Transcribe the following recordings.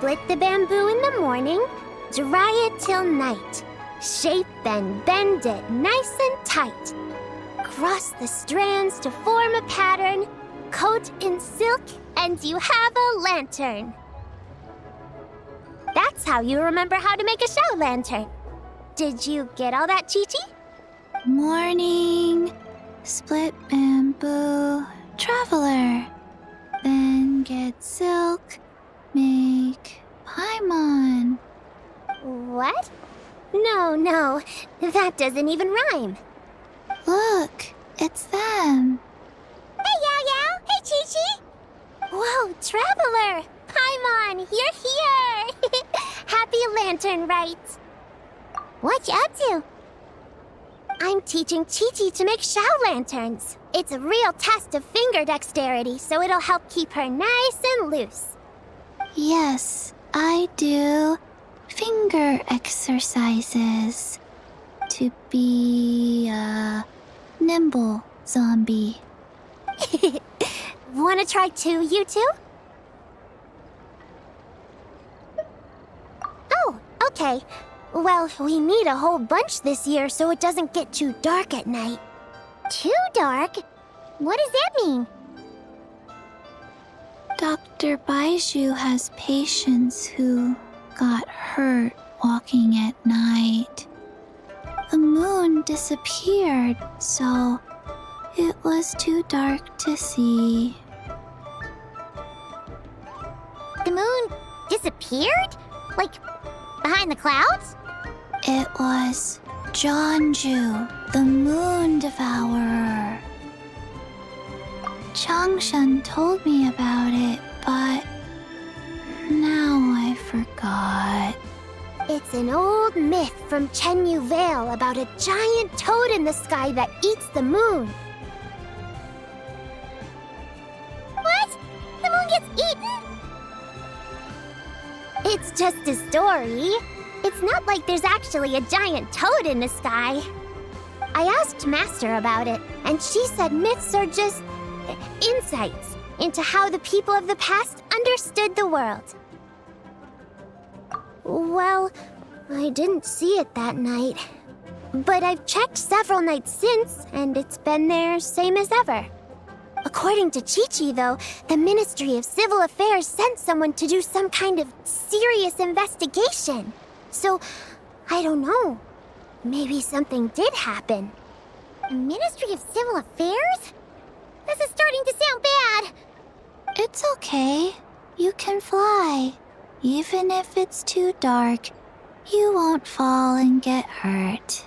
Split the bamboo in the morning, dry it till night. Shape and bend it nice and tight. Cross the strands to form a pattern, coat in silk, and you have a lantern. That's how you remember how to make a show lantern. Did you get all that, Chi-Chi? Morning, split bamboo, traveler. Then get silk, make paimon. What? No, that doesn't even rhyme. Look, it's them. Hey, Yao Yao! Hey, Chi-Chi! Whoa, Traveler! Paimon, you're here! Happy Lantern Rite! What you up to? I'm teaching Chi-Chi to make Shao lanterns. It's a real test of finger dexterity, so it'll help keep her nice and loose. Yes, I do finger exercises to be a nimble zombie. Wanna try too, you two? Oh, okay. Well, we need a whole bunch this year so it doesn't get too dark at night. Too dark? What does that mean? Dr. Baiju has patients who got hurt walking at night. The moon disappeared, so it was too dark to see. The moon disappeared? Like, behind the clouds? It was Jeonju, the moon devourer. Changshan told me about it, but now I forgot. It's an old myth from Chenyu Vale about a giant toad in the sky that eats the moon. What? The moon gets eaten? It's just a story. It's not like there's actually a giant toad in the sky. I asked Master about it, and she said myths are just insights into how the people of the past understood the world. Well, I didn't see it that night. But I've checked several nights since, and it's been there same as ever. According to Chi-Chi, though, the Ministry of Civil Affairs sent someone to do some kind of serious investigation. So, I don't know. Maybe something did happen. The Ministry of Civil Affairs? This is starting to sound bad. It's okay. You can fly. Even if it's too dark, you won't fall and get hurt.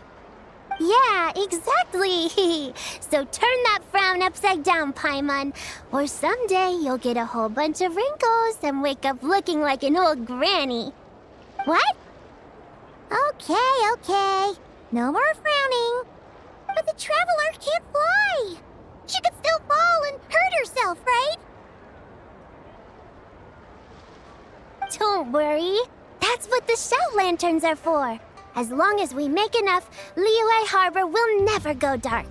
Yeah, exactly. So turn that frown upside down, Paimon. Or someday you'll get a whole bunch of wrinkles and wake up looking like an old granny. What? Okay. No more frowning. But the Traveler can't fly. She could still fall and hurt herself, right? Don't worry. That's what the Shout Lanterns are for. As long as we make enough, Liyue Harbor will never go dark.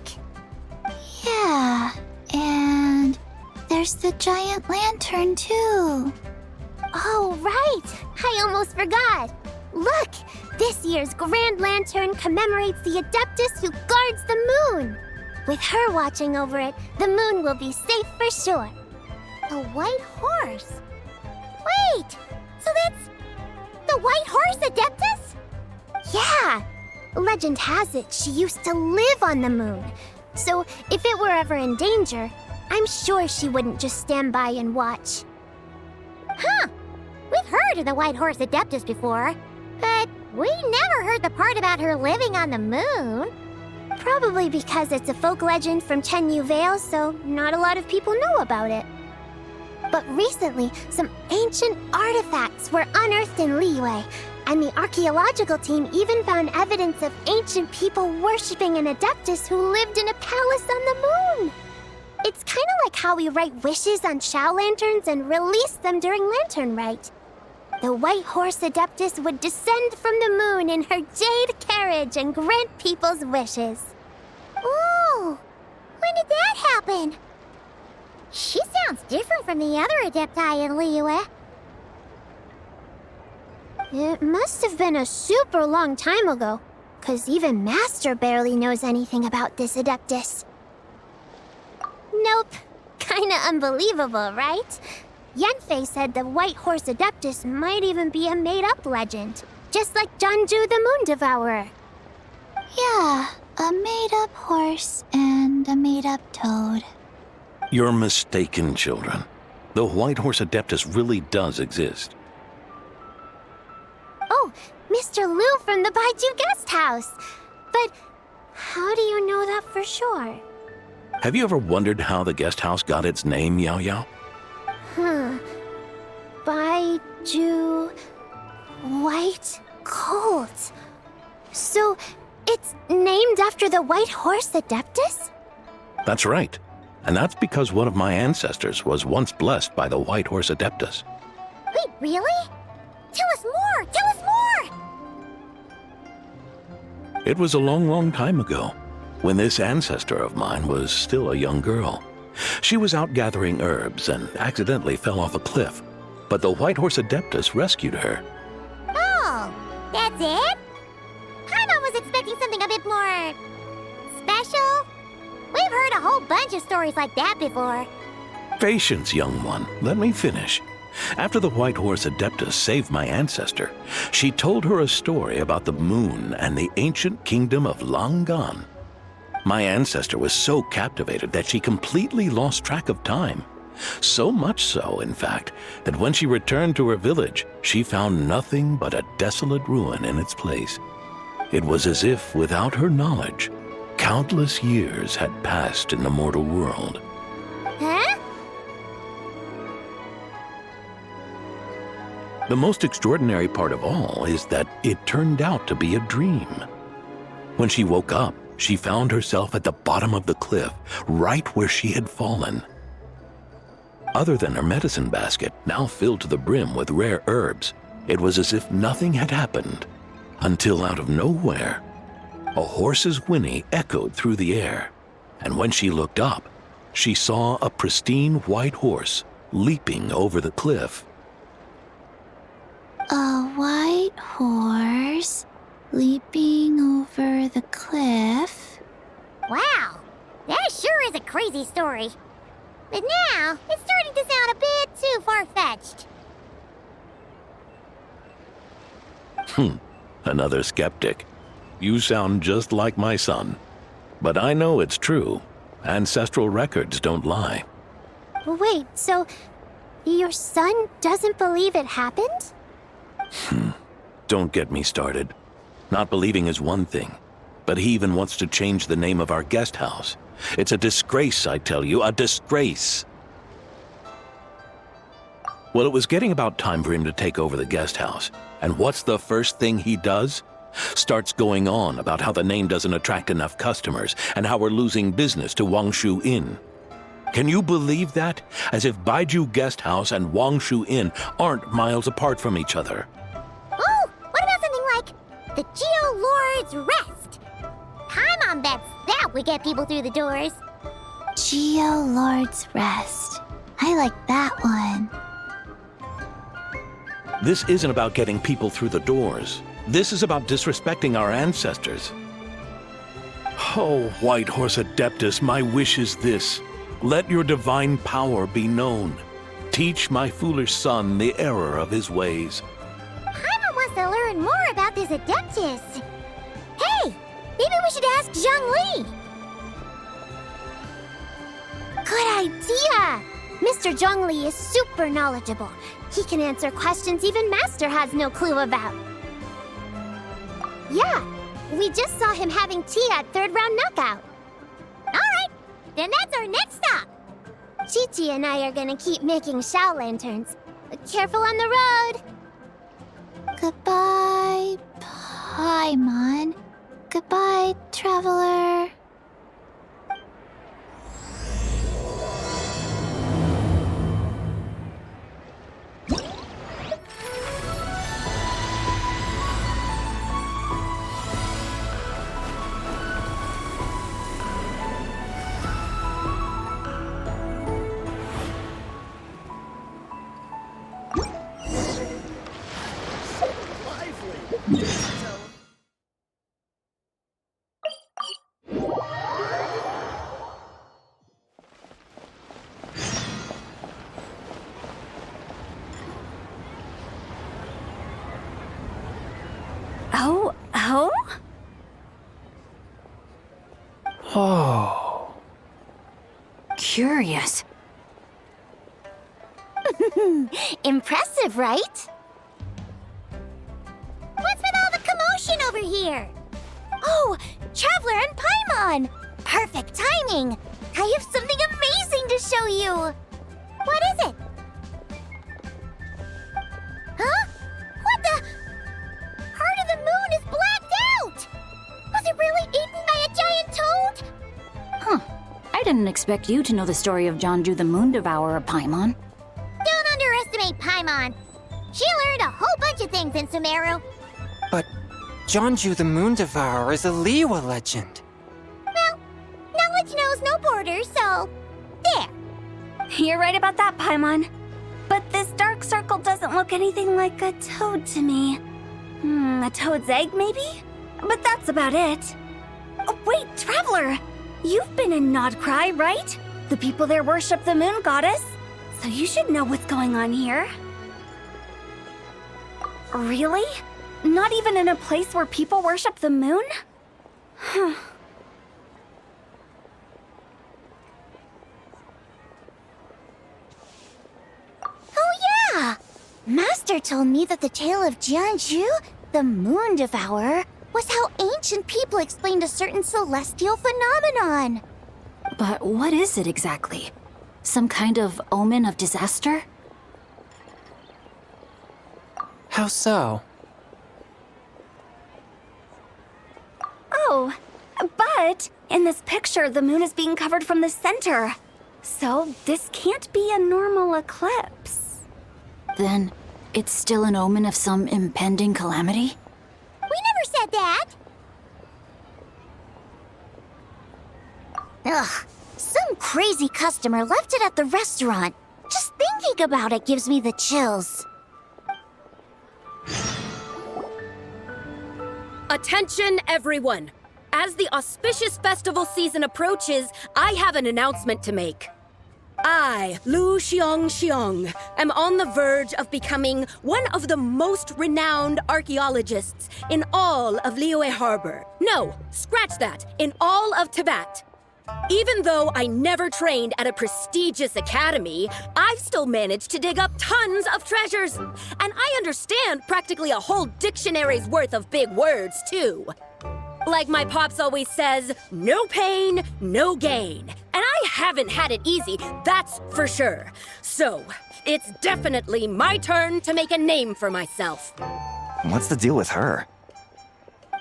Yeah, and there's the giant lantern too. Oh, right! I almost forgot. Look! This year's Grand Lantern commemorates the Adeptus who guards the moon. With her watching over it, the moon will be safe for sure. A white horse? Wait! So that's the White Horse Adeptus? Yeah! Legend has it she used to live on the moon. So if it were ever in danger, I'm sure she wouldn't just stand by and watch. Huh! We've heard of the White Horse Adeptus before, but we never heard the part about her living on the moon. Probably because it's a folk legend from Chenyu Vale, so not a lot of people know about it. But recently, some ancient artifacts were unearthed in Liyue, and the archaeological team even found evidence of ancient people worshipping an Adeptus who lived in a palace on the moon. It's kind of like how we write wishes on Shao Lanterns and release them during Lantern Rite. The White Horse Adeptus would descend from the moon in her jade carriage and grant people's wishes. Ooh! When did that happen? She sounds different from the other Adepti in Liyue. It must have been a super long time ago, 'cause even Master barely knows anything about this Adeptus. Nope. Kinda unbelievable, right? Yenfei said the White Horse Adeptus might even be a made-up legend, just like Janju the Moon Devourer. Yeah, a made-up horse and a made-up toad. You're mistaken, children. The White Horse Adeptus really does exist. Oh, Mr. Liu from the Baiju Guest House. But how do you know that for sure? Have you ever wondered how the guest house got its name, Yao Yao? Baiju... White Colt. So, it's named after the White Horse Adeptus? That's right. And that's because one of my ancestors was once blessed by the White Horse Adeptus. Wait, really? Tell us more! Tell us more! It was a long, long time ago, when this ancestor of mine was still a young girl. She was out gathering herbs and accidentally fell off a cliff, but the White Horse Adeptus rescued her. Oh, that's it? Paimon was expecting something a bit more... special? We've heard a whole bunch of stories like that before. Patience, young one. Let me finish. After the White Horse Adeptus saved my ancestor, she told her a story about the moon and the ancient kingdom of Long Gone. My ancestor was so captivated that she completely lost track of time. So much so, in fact, that when she returned to her village, she found nothing but a desolate ruin in its place. It was as if, without her knowledge, countless years had passed in the mortal world. Huh? The most extraordinary part of all is that it turned out to be a dream. When she woke up, she found herself at the bottom of the cliff, right where she had fallen. Other than her medicine basket, now filled to the brim with rare herbs, it was as if nothing had happened, until out of nowhere, a horse's whinny echoed through the air, and when she looked up, she saw a pristine white horse leaping over the cliff. A white horse leaping over the cliff? Wow, that sure is a crazy story. But now, it's starting to sound a bit too far-fetched. Another skeptic. You sound just like my son. But I know it's true. Ancestral records don't lie. Wait, so your son doesn't believe it happened? Don't get me started. Not believing is one thing, but he even wants to change the name of our guest house. It's a disgrace, I tell you, a disgrace. Well, it was getting about time for him to take over the guest house. And what's the first thing he does? Starts going on about how the name doesn't attract enough customers and how we're losing business to Wangshu Inn. Can you believe that? As if Baiju Guest House and Wangshu Inn aren't miles apart from each other. Oh, what about something like the Geo Lord's Rest? Paimon bets that would get people through the doors. Geo Lord's Rest. I like that one. This isn't about getting people through the doors. This is about disrespecting our ancestors. Oh, White Horse Adeptus, my wish is this. Let your divine power be known. Teach my foolish son the error of his ways. Paimon wants to learn more about this Adeptus. Hey, maybe we should ask Zhang Li. Good idea! Mr. Zhang Li is super knowledgeable. He can answer questions even Master has no clue about. Yeah, we just saw him having tea at third round knockout. All right, then that's our next stop. Chi-Chi and I are gonna keep making Shao lanterns. Careful on the road. Goodbye, Paimon. Goodbye, traveler. Oh? Oh. Curious. Impressive, right? What's with all the commotion over here? Oh, Traveler and Paimon! Perfect timing! I have something amazing to show you! What is it? Huh? What the? Heart of the Moon is blacked out! Was it really eaten by a giant toad? Huh. I didn't expect you to know the story of Jonju the Moon Devourer, Paimon. Don't underestimate Paimon. She learned a whole bunch of things in Sumeru. But Jonju the Moon Devourer is a Liyue legend. Well, knowledge knows no borders, so there. You're right about that, Paimon. But this dark circle doesn't look anything like a toad to me. A toad's egg, maybe? But that's about it. Oh, wait, Traveler! You've been in Nodcry, right? The people there worship the moon goddess. So you should know what's going on here. Really? Not even in a place where people worship the moon? Huh. Oh yeah! Master told me that the tale of Jianzhu, the Moon Devourer, was how ancient people explained a certain celestial phenomenon. But what is it exactly? Some kind of omen of disaster? How so? Oh, but in this picture, the moon is being covered from the center. So this can't be a normal eclipse. Then it's still an omen of some impending calamity? We never said that! Ugh, some crazy customer left it at the restaurant. Just thinking about it gives me the chills. Attention, everyone! As the auspicious festival season approaches, I have an announcement to make. I, Lu Xiong, am on the verge of becoming one of the most renowned archaeologists in all of Liyue Harbor. No, scratch that, in all of Tibet. Even though I never trained at a prestigious academy, I've still managed to dig up tons of treasures. And I understand practically a whole dictionary's worth of big words, too. Like my pops always says, no pain, no gain. And I haven't had it easy, that's for sure. So, it's definitely my turn to make a name for myself. What's the deal with her?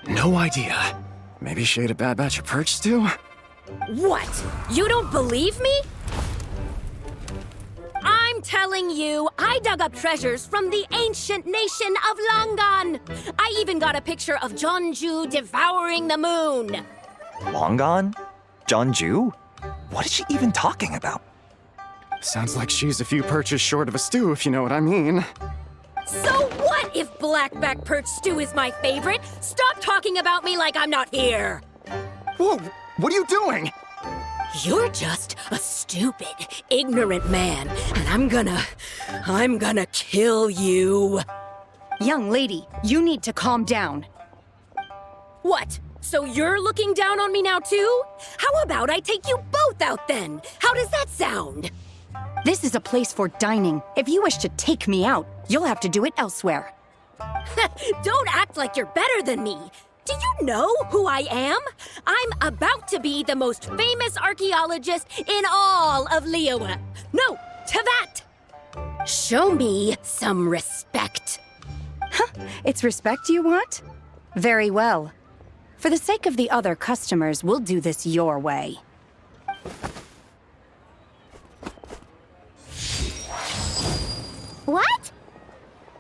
No idea. Maybe she ate a bad batch of perch stew? What? You don't believe me? I'm telling you, I dug up treasures from the ancient nation of Langan. I even got a picture of Jonju devouring the moon. Long gone? Jonju? What is she even talking about? Sounds like she's a few perches short of a stew, if you know what I mean. So what if blackback perch stew is my favorite? Stop talking about me like I'm not here. Whoa! What are you doing? You're just a stupid, ignorant man, and I'm gonna kill you. Young lady, you need to calm down. What? So you're looking down on me now too? How about I take you both out then? How does that sound? This is a place for dining. If you wish to take me out, you'll have to do it elsewhere. Don't act like you're better than me. Do you know who I am? I'm about to be the most famous archaeologist in all of Liyue. No, Tibet! Show me some respect. It's respect you want? Very well. For the sake of the other customers, we'll do this your way. What?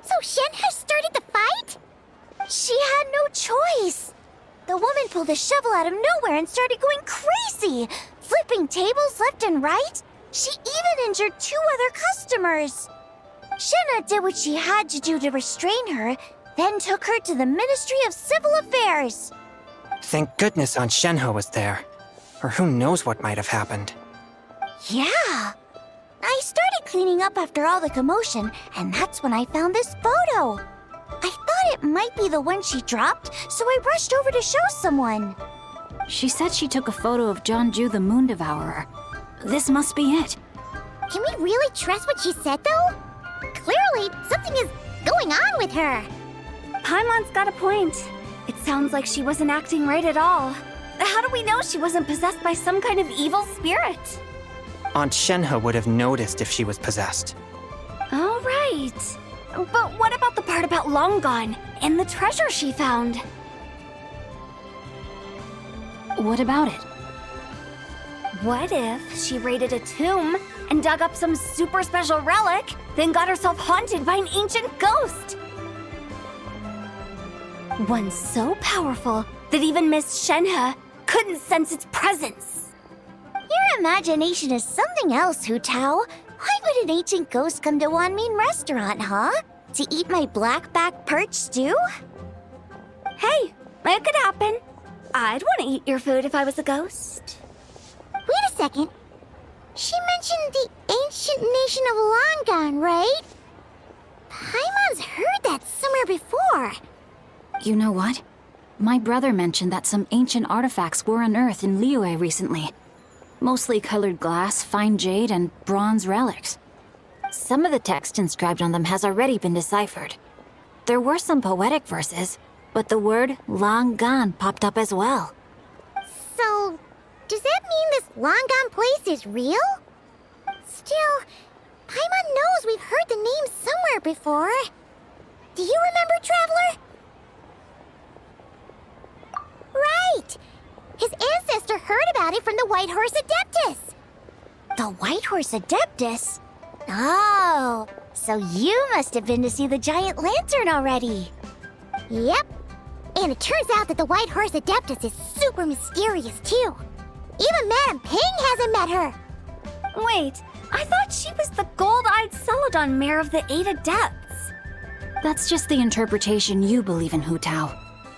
So Shen has started the fight? She had no choice. The woman pulled a shovel out of nowhere and started going crazy, flipping tables left and right. She even injured 2 other customers. Shenna did what she had to do to restrain her, then took her to the Ministry of Civil Affairs. Thank goodness Aunt Shenhe was there. Or who knows what might have happened. Yeah. I started cleaning up after all the commotion, and that's when I found this photo. I thought it might be the one she dropped, so I rushed over to show someone. She said she took a photo of Jeonju the Moon Devourer. This must be it. Can we really trust what she said, though? Clearly, something is going on with her. Paimon's got a point. It sounds like she wasn't acting right at all. How do we know she wasn't possessed by some kind of evil spirit? Aunt Shenhe would have noticed if she was possessed. All right. But what about the part about Long Gone and the treasure she found? What about it? What if she raided a tomb and dug up some super special relic, then got herself haunted by an ancient ghost? One so powerful that even Miss Shenhe couldn't sense its presence. Your imagination is something else, Hu Tao. Why would an ancient ghost come to Wanmin restaurant, huh? To eat my blackback perch stew? Hey, it could happen. I'd want to eat your food if I was a ghost. Wait a second. She mentioned the ancient nation of Long Gone, right? Paimon's heard that somewhere before. You know what? My brother mentioned that some ancient artifacts were unearthed in Liyue recently. Mostly colored glass, fine jade, and bronze relics. Some of the text inscribed on them has already been deciphered. There were some poetic verses, but the word long gone popped up as well. So, does that mean this Long Gone place is real? Still, Paimon knows we've heard the name somewhere before. Do you remember, Traveler? Right! His ancestor heard about it from the White Horse Adeptus. The White Horse Adeptus? Oh, so you must have been to see the giant lantern already. Yep. And it turns out that the White Horse Adeptus is super mysterious, too. Even Madame Ping hasn't met her. Wait, I thought she was the gold-eyed Celadon mare of the Eight Adepts. That's just the interpretation you believe in, Hu Tao.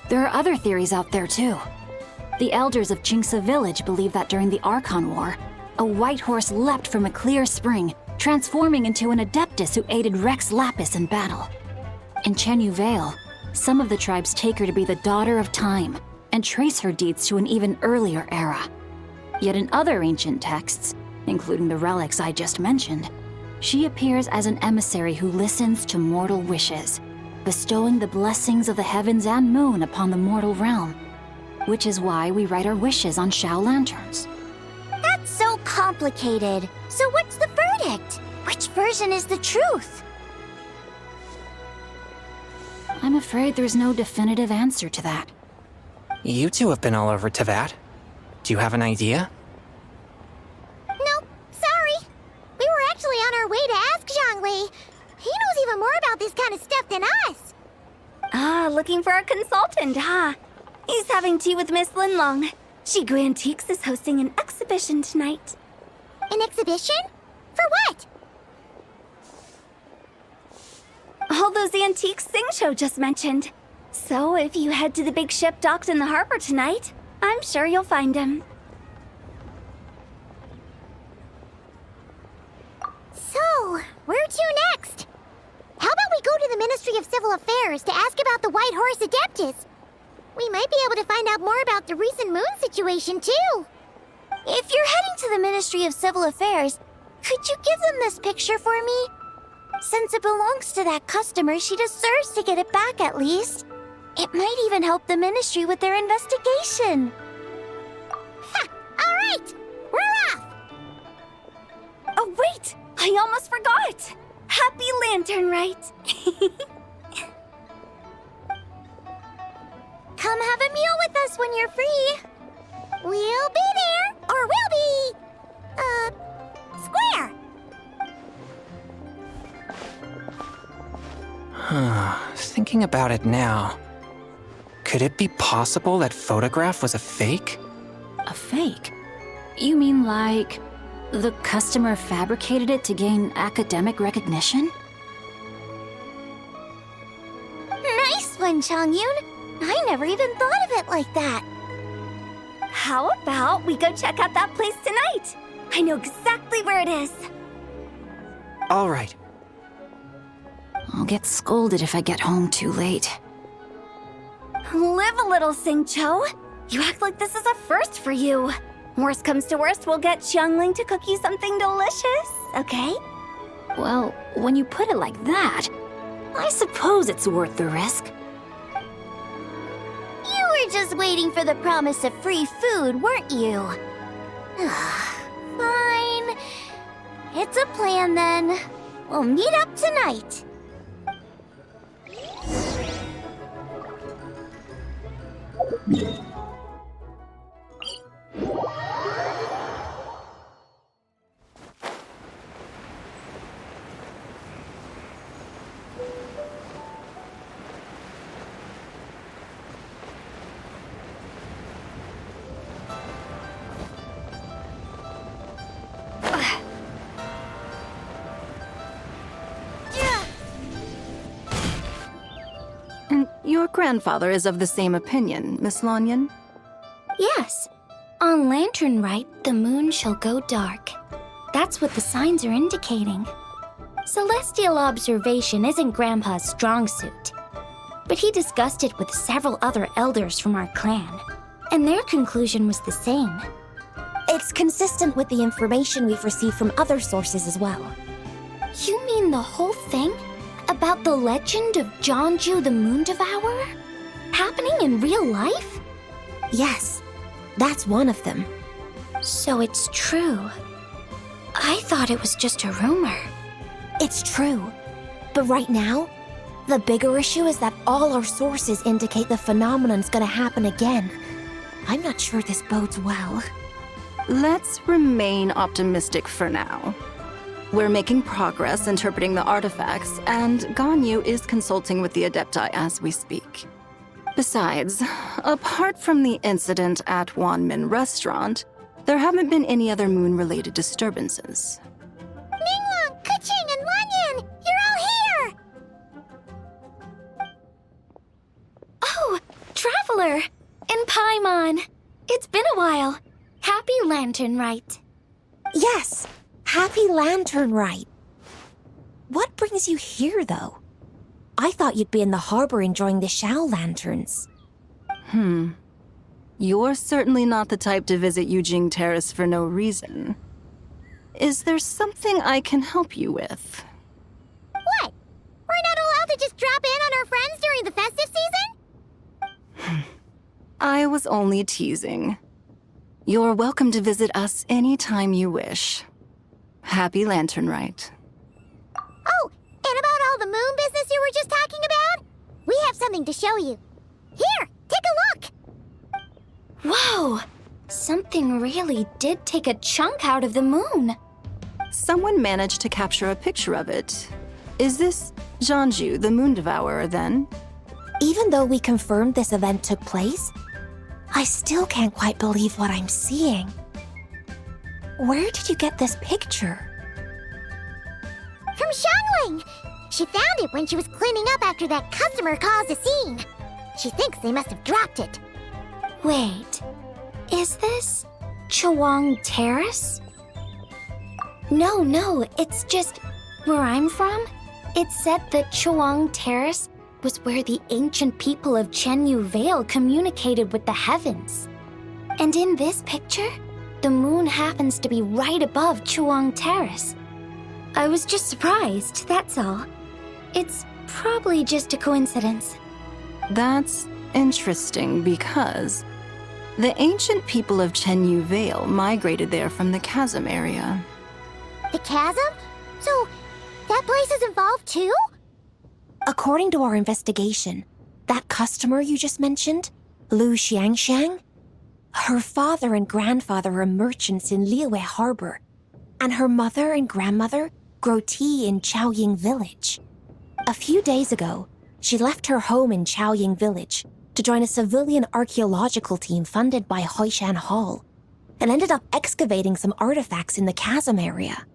There are other theories out there, too. The elders of Qingce village believe that during the Archon War, a white horse leapt from a clear spring, transforming into an Adeptus who aided Rex Lapis in battle. In Chenyu Vale, some of the tribes take her to be the daughter of time and trace her deeds to an even earlier era. Yet in other ancient texts, including the relics I just mentioned, she appears as an emissary who listens to mortal wishes, bestowing the blessings of the heavens and moon upon the mortal realm, which is why we write our wishes on Shao lanterns. That's so complicated. So what's the verdict? Which version is the truth? I'm afraid there's no definitive answer to that. You two have been all over Tevat. Do you have an idea? Nope, sorry. We were actually on our way to ask Zhongli. He knows even more about this kind of stuff than us. Ah, looking for a consultant, huh? He's having tea with Miss Linlong. Shigu Antiques is hosting an exhibition tonight. An exhibition? For what? All those antiques Sing Show just mentioned. So if you head to the big ship docked in the harbor tonight, I'm sure you'll find him. So, where to next? How about we go to the Ministry of Civil Affairs to ask about the White Horse Adeptus? We might be able to find out more about the recent moon situation, too. If you're heading to the Ministry of Civil Affairs, could you give them this picture for me? Since it belongs to that customer, she deserves to get it back at least. It might even help the ministry with their investigation. Ha! All right! We're off! Oh, wait! I almost forgot! Happy Lantern Rite! Come have a meal with us when you're free. We'll be there, or we'll be... square. Thinking about it now, could it be possible that photograph was a fake? A fake? You mean like the customer fabricated it to gain academic recognition? Nice one, Chongyun. I never even thought of it like that. How about we go check out that place tonight? I know exactly where it is. All right. I'll get scolded if I get home too late. Live a little, Sing-Cho. You act like this is a first for you. Worst comes to worst, we'll get Xiangling to cook you something delicious, okay? Well, when you put it like that, I suppose it's worth the risk. You were just waiting for the promise of free food, weren't you? Fine. It's a plan then. We'll meet up tonight. And your grandfather is of the same opinion, Miss Lanyan? Yes. On Lantern Rite, the moon shall go dark. That's what the signs are indicating. Celestial observation isn't Grandpa's strong suit. But he discussed it with several other elders from our clan, and their conclusion was the same. It's consistent with the information we've received from other sources as well. You mean the whole thing? About the legend of Jeonju the Moon Devourer? Happening in real life? Yes, that's one of them. So it's true. I thought it was just a rumor. It's true. But right now, the bigger issue is that all our sources indicate the phenomenon's gonna happen again. I'm not sure this bodes well. Let's remain optimistic for now. We're making progress interpreting the artifacts, and Ganyu is consulting with the Adepti as we speak. Besides, apart from the incident at Wanmin Restaurant, there haven't been any other moon-related disturbances. Ningguang, Keqing, and Lanyan! You're all here! Oh, Traveler! And Paimon! It's been a while. Happy Lantern Rite. Yes, happy Lantern Rite. What brings you here, though? I thought you'd be in the harbor enjoying the Shao Lanterns. You're certainly not the type to visit Yujing Terrace for no reason. Is there something I can help you with? What? We're not allowed to just drop in on our friends during the festive season? I was only teasing. You're welcome to visit us anytime you wish. Happy Lantern Rite. Oh, and about all the moon business you were just talking about? We have something to show you. Here, take a look! Whoa! Something really did take a chunk out of the moon. Someone managed to capture a picture of it. Is this Jeonju, the Moon Devourer, then? Even though we confirmed this event took place, I still can't quite believe what I'm seeing. Where did you get this picture? From Xiangling! She found it when she was cleaning up after that customer caused a scene. She thinks they must have dropped it. Wait, is this Chawang Terrace? No, it's just where I'm from. It said that Chawang Terrace was where the ancient people of Chenyu Vale communicated with the heavens. And in this picture, the moon happens to be right above Chawang Terrace. I was just surprised, that's all. It's probably just a coincidence. That's interesting because the ancient people of Chenyu Vale migrated there from the chasm area. The chasm? So, that place is involved too? According to our investigation, that customer you just mentioned, Lu Xiangxiang, her father and grandfather are merchants in Liyue Harbor, and her mother and grandmother grow tea in Chaoying Village. A few days ago, she left her home in Chaoying Village to join a civilian archaeological team funded by Hoishan Hall, and ended up excavating some artifacts in the chasm area.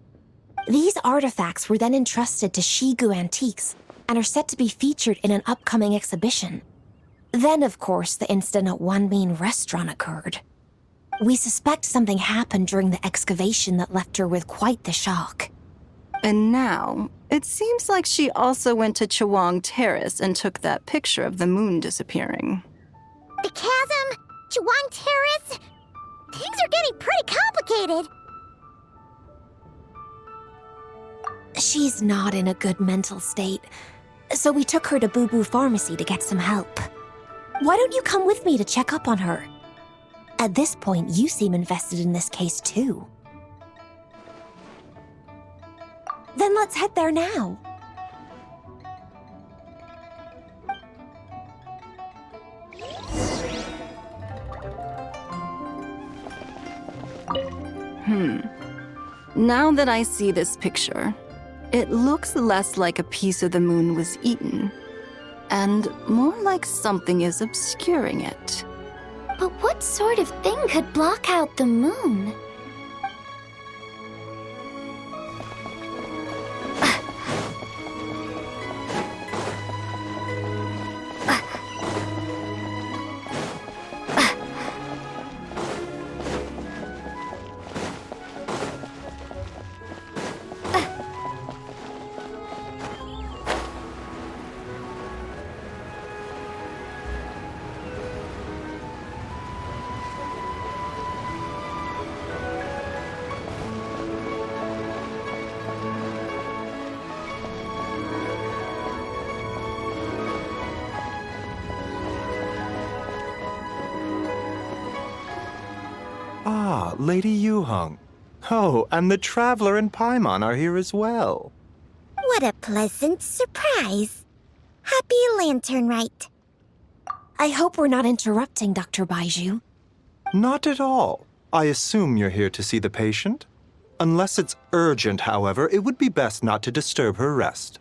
These artifacts were then entrusted to Shigu Antiques and are set to be featured in an upcoming exhibition. Then, of course, the incident at One Mean Restaurant occurred. We suspect something happened during the excavation that left her with quite the shock. And now, it seems like she also went to Chawang Terrace and took that picture of the moon disappearing. The chasm? Chawang Terrace? Things are getting pretty complicated. She's not in a good mental state, so we took her to Boo Boo Pharmacy to get some help. Why don't you come with me to check up on her? At this point, you seem invested in this case too. Then let's head there now. Now that I see this picture, it looks less like a piece of the moon was eaten, and more like something is obscuring it. But what sort of thing could block out the moon? Ah, Lady Yuheng. Oh, and the Traveler and Paimon are here as well. What a pleasant surprise. Happy Lantern Rite. I hope we're not interrupting, Dr. Baiju. Not at all. I assume you're here to see the patient? Unless it's urgent, however, it would be best not to disturb her rest.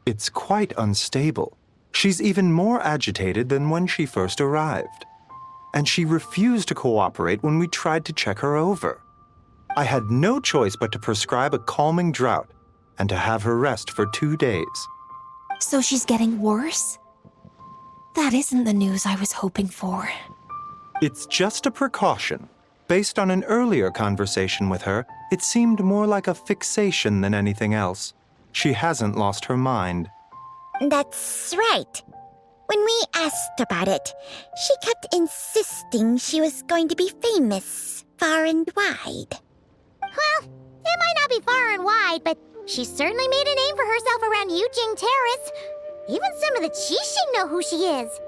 It's quite unstable. She's even more agitated than when she first arrived. And she refused to cooperate when we tried to check her over. I had no choice but to prescribe a calming draught and to have her rest for 2 days. So she's getting worse? That isn't the news I was hoping for. It's just a precaution. Based on an earlier conversation with her, it seemed more like a fixation than anything else. She hasn't lost her mind. That's right. When we asked about it, she kept insisting she was going to be famous far and wide. Well, it might not be far and wide, but she certainly made a name for herself around Yujing Terrace. Even some of the Qixing know who she is.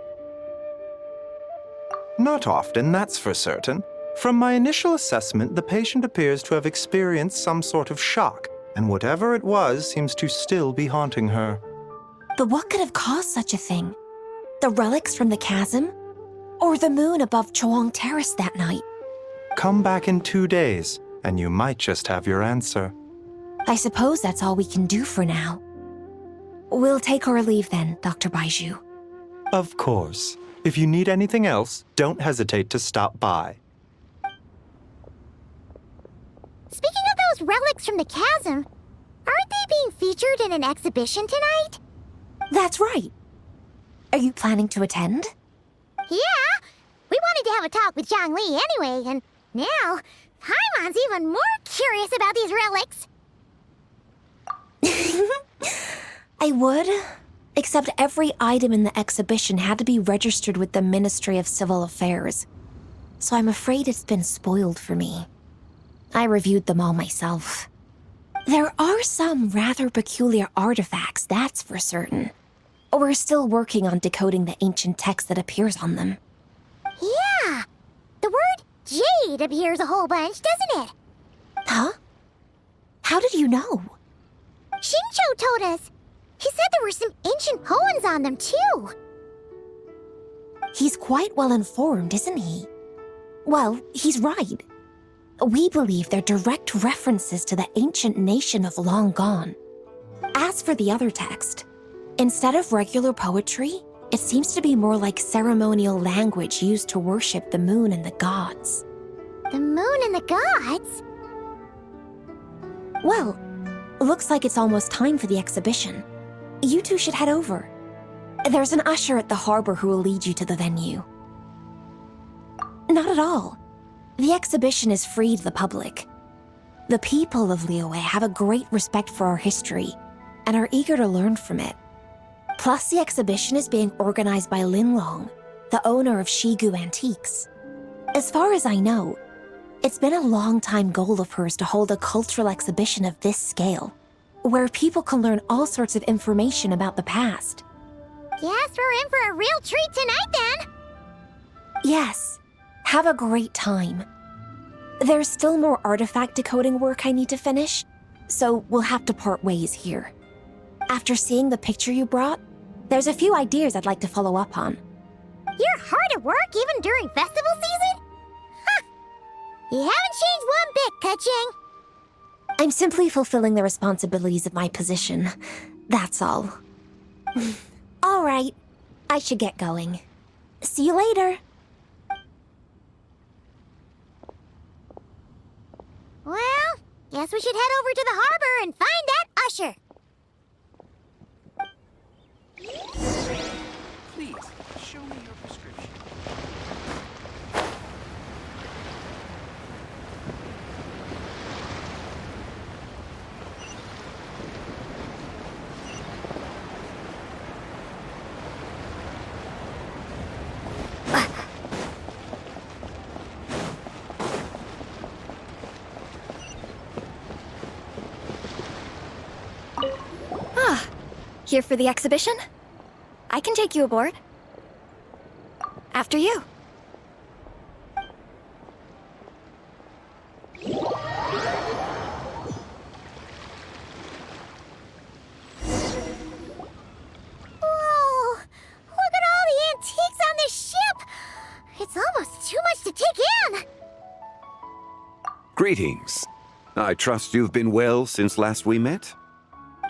Not often, that's for certain. From my initial assessment, the patient appears to have experienced some sort of shock, and whatever it was seems to still be haunting her. But what could have caused such a thing? The relics from the chasm? Or the moon above Chawang Terrace that night? Come back in 2 days, and you might just have your answer. I suppose that's all we can do for now. We'll take our leave then, Dr. Baiju. Of course. If you need anything else, don't hesitate to stop by. Speaking of those relics from the chasm, aren't they being featured in an exhibition tonight? That's right. Are you planning to attend? Yeah! We wanted to have a talk with Zhang Li anyway, and now Paimon's even more curious about these relics. I would, except every item in the exhibition had to be registered with the Ministry of Civil Affairs, so I'm afraid it's been spoiled for me. I reviewed them all myself. There are some rather peculiar artifacts, that's for certain. We're still working on decoding the ancient text that appears on them. Yeah! The word jade appears a whole bunch, doesn't it? Huh? How did you know? Shincho told us. He said there were some ancient poems on them, too. He's quite well informed, isn't he? Well, he's right. We believe they're direct references to the ancient nation of long gone. As for the other text, instead of regular poetry, it seems to be more like ceremonial language used to worship the moon and the gods. The moon and the gods? Well, looks like it's almost time for the exhibition. you two should head over. There's an usher at the harbor who will lead you to the venue. Not at all. The exhibition is free to the public. The people of Liyue have a great respect for our history and are eager to learn from it. Plus, the exhibition is being organized by Linlong, the owner of Shigu Antiques. As far as I know, it's been a long-time goal of hers to hold a cultural exhibition of this scale, where people can learn all sorts of information about the past. Guess we're in for a real treat tonight, then. Yes, have a great time. There's still more artifact decoding work I need to finish, so we'll have to part ways here. After seeing the picture you brought, there's a few ideas I'd like to follow up on. You're hard at work even during festival season? Huh. You haven't changed one bit, Ka-Ching. I'm simply fulfilling the responsibilities of my position. That's all. All right, I should get going. See you later. Well, guess we should head over to the harbor and find that usher. Please, show me your prescription. Here for the exhibition? I can take you aboard. After you. Whoa! Look at all the antiques on this ship! It's almost too much to take in! Greetings. I trust you've been well since last we met?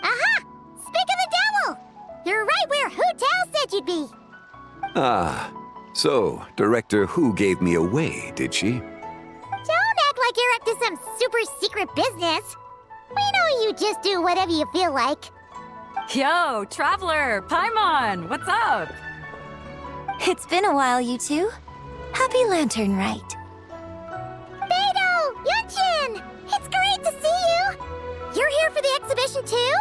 Aha! Speak of the devil! You're right where Hu Tao said you'd be! Ah, so Director Hu gave me away, did she? Don't act like you're up to some super secret business! We know you just do whatever you feel like. Yo, Traveler! Paimon! What's up? It's been a while, you two. Happy Lantern Rite. Beidou! Yunchin! It's great to see you! You're here for the exhibition too?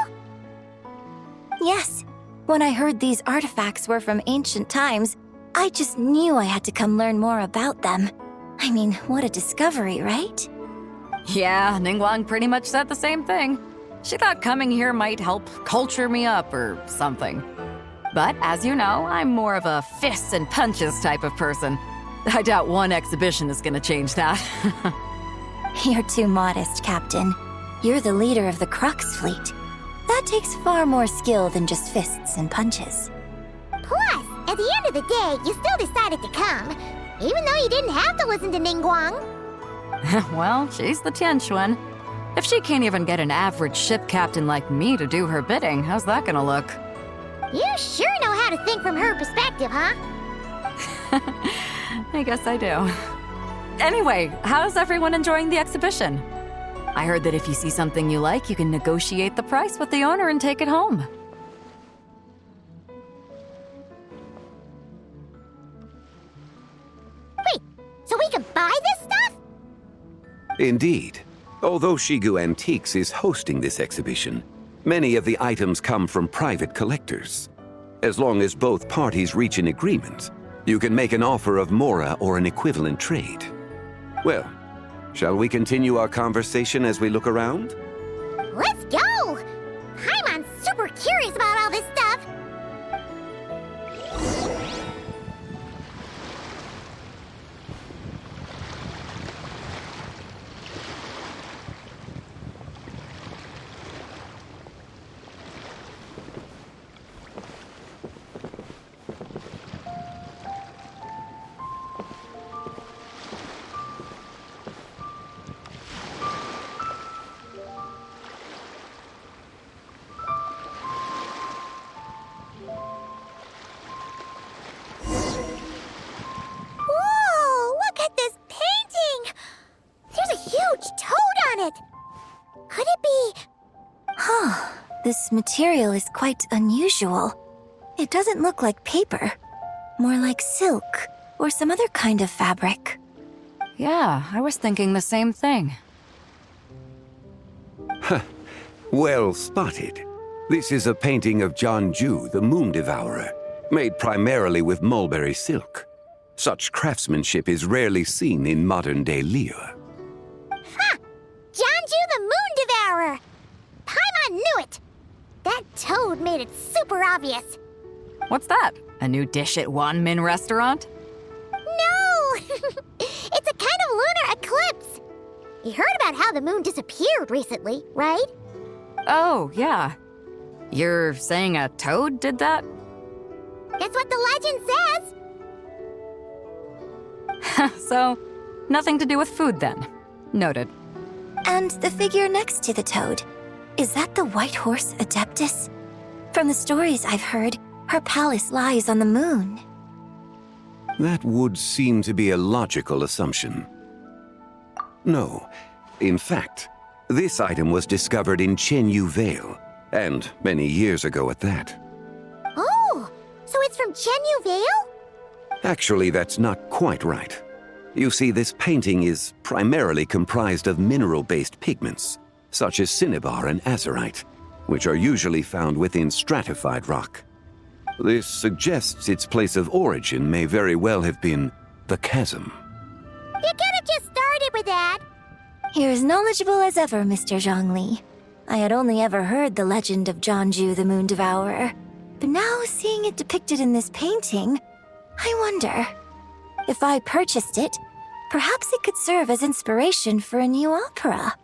Yes. When I heard these artifacts were from ancient times, I just knew I had to come learn more about them. I mean, what a discovery, right? Yeah, Ningguang pretty much said the same thing. She thought coming here might help culture me up or something. But as you know, I'm more of a fists and punches type of person. I doubt one exhibition is gonna change that. You're too modest, Captain. You're the leader of the Crux fleet. That takes far more skill than just fists and punches. Plus, at the end of the day, you still decided to come, even though you didn't have to listen to Ningguang. Well, she's the Tianquan. If she can't even get an average ship captain like me to do her bidding, how's that gonna look? You sure know how to think from her perspective, huh? I guess I do. Anyway, how's everyone enjoying the exhibition? I heard that if you see something you like, you can negotiate the price with the owner and take it home. Wait, so we can buy this stuff? Indeed. Although Shigu Antiques is hosting this exhibition, many of the items come from private collectors. As long as both parties reach an agreement, you can make an offer of mora or an equivalent trade. Well, shall we continue our conversation as we look around? Let's go! Paimon's super curious about all this stuff. This material is quite unusual. It doesn't look like paper, more like silk or some other kind of fabric. Yeah, I was thinking the same thing. Well spotted. This is a painting of Jeonju, the Moon Devourer, made primarily with mulberry silk. Such craftsmanship is rarely seen in modern-day Liyue. Ha! Jeonju the Moon Devourer! Paimon knew it! That toad made it super obvious. What's that? A new dish at Wanmin restaurant? No! It's a kind of lunar eclipse. You heard about how the moon disappeared recently, right? Oh, yeah. You're saying a toad did that? That's what the legend says. So, nothing to do with food then. Noted. And the figure next to the toad, is that the White Horse Adeptus? From the stories I've heard, her palace lies on the moon. That would seem to be a logical assumption. No. In fact, this item was discovered in Chenyu Vale, and many years ago at that. Oh, so it's from Chenyu Vale? Actually, that's not quite right. You see, this painting is primarily comprised of mineral-based pigments, such as cinnabar and azurite, which are usually found within stratified rock. This suggests its place of origin may very well have been the chasm. You could have just started with that. You're as knowledgeable as ever, Mr. Zhongli. I had only ever heard the legend of Jeonju the Moon Devourer, but now seeing it depicted in this painting, I wonder, if I purchased it, perhaps it could serve as inspiration for a new opera.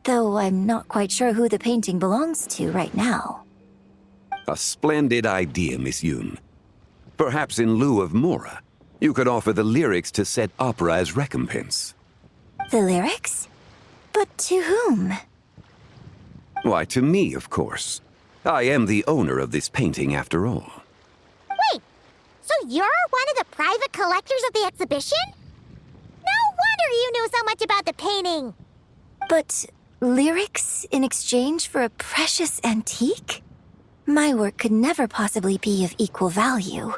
Though I'm not quite sure who the painting belongs to right now. A splendid idea, Miss Yoon. Perhaps in lieu of Mora, you could offer the lyrics to said opera as recompense. The lyrics? But to whom? Why, to me, of course. I am the owner of this painting, after all. Wait, so you're one of the private collectors of the exhibition? No wonder you knew so much about the painting. But lyrics in exchange for a precious antique? My work could never possibly be of equal value.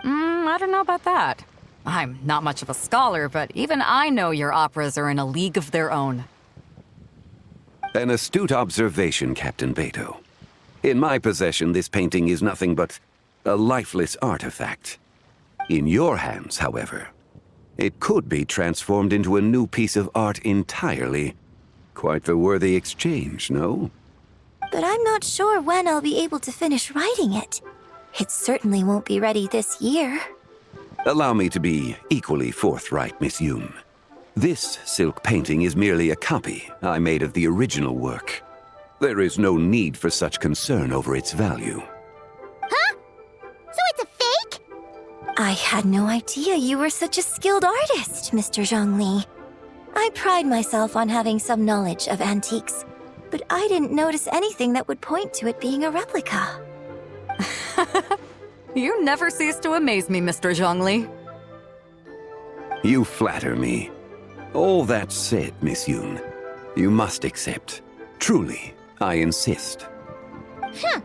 I don't know about that. I'm not much of a scholar, but even I know your operas are in a league of their own. An astute observation, Captain Beto. In my possession, this painting is nothing but a lifeless artifact. In your hands, however, it could be transformed into a new piece of art entirely. Quite the worthy exchange, no? But I'm not sure when I'll be able to finish writing it. It certainly won't be ready this year. Allow me to be equally forthright, Miss Yoon. This silk painting is merely a copy I made of the original work. There is no need for such concern over its value. Huh? So it's a fake? I had no idea you were such a skilled artist, Mr. Zhongli. I pride myself on having some knowledge of antiques, but I didn't notice anything that would point to it being a replica. You never cease to amaze me, Mr. Zhongli. You flatter me. All that said, Miss Yoon, you must accept. Truly, I insist. Huh.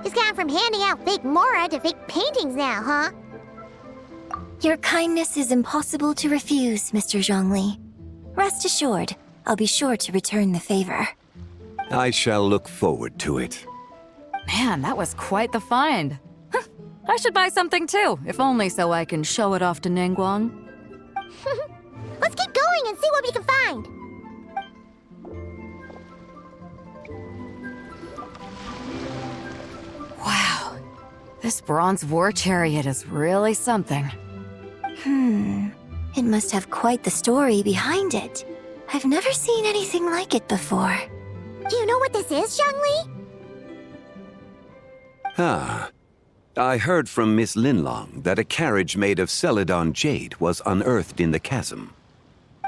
He's gone from handing out fake Mora to fake paintings now, huh? Your kindness is impossible to refuse, Mr. Zhongli. Rest assured, I'll be sure to return the favor. I shall look forward to it. Man, that was quite the find. I should buy something too, if only so I can show it off to Ningguang. Let's keep going and see what we can find. Wow, this bronze war chariot is really something. It must have quite the story behind it. I've never seen anything like it before. Do you know what this is, Zhongli? Ah. I heard from Miss Linlong that a carriage made of Celadon jade was unearthed in the chasm.